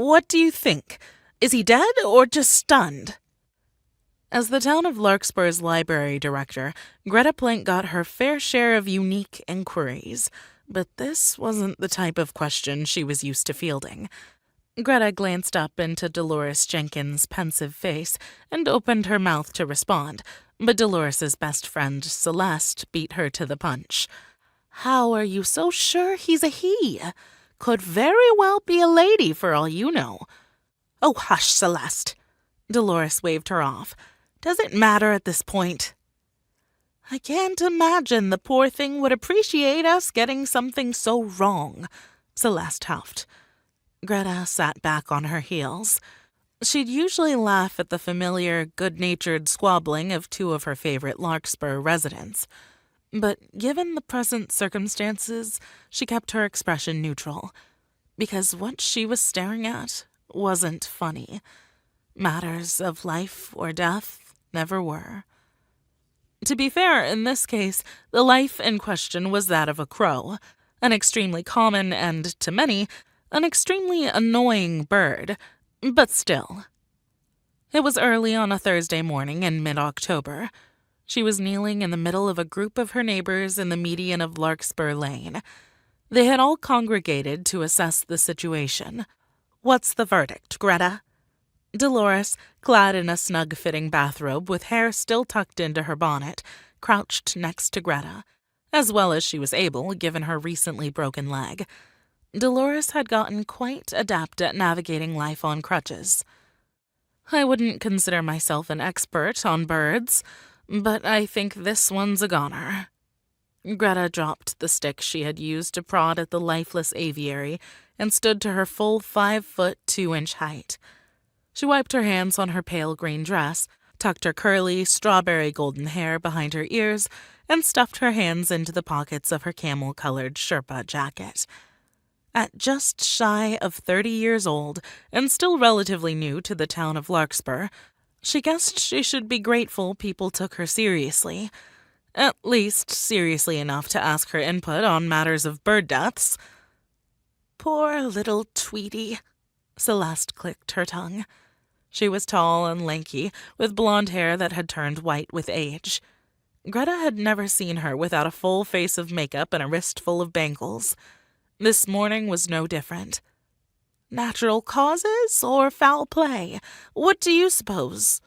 what do you think? Is he dead or just stunned?" As the town of Larkspur's library director, Greta Plank got her fair share of unique inquiries, but this wasn't the type of question she was used to fielding. Greta glanced up into Dolores Jenkins' pensive face and opened her mouth to respond, but Dolores's best friend, Celeste, beat her to the punch. "How are you so sure he's a he? Could very well be a lady for all you know." "Oh, hush, Celeste." Dolores waved her off. "Does it matter at this point?" "I can't imagine the poor thing would appreciate us getting something so wrong," Celeste huffed. Greta sat back on her heels. She'd usually laugh at the familiar, good-natured squabbling of two of her favorite Larkspur residents. But given the present circumstances, she kept her expression neutral, because what she was staring at wasn't funny. Matters of life or death never were. To be fair, in this case, the life in question was that of a crow, an extremely common and, to many, an extremely annoying bird, but still. It was early on a Thursday morning in mid-October. She was kneeling in the middle of a group of her neighbors in the median of Larkspur Lane. They had all congregated to assess the situation. "What's the verdict, Greta?" Dolores, clad in a snug-fitting bathrobe with hair still tucked into her bonnet, crouched next to Greta, as well as she was able, given her recently broken leg. Dolores had gotten quite adept at navigating life on crutches. "I wouldn't consider myself an expert on birds, but I think this one's a goner." Greta dropped the stick she had used to prod at the lifeless aviary and stood to her full 5'2" height. She wiped her hands on her pale green dress, tucked her curly, strawberry-golden hair behind her ears, and stuffed her hands into the pockets of her camel-colored Sherpa jacket. At just shy of 30 years old, and still relatively new to the town of Larkspur, she guessed she should be grateful people took her seriously. At least seriously enough to ask her input on matters of bird deaths. "Poor little Tweety," Celeste clicked her tongue. She was tall and lanky, with blonde hair that had turned white with age. Greta had never seen her without a full face of makeup and a wrist full of bangles. This morning was no different. "Natural causes or foul play? What do you suppose?"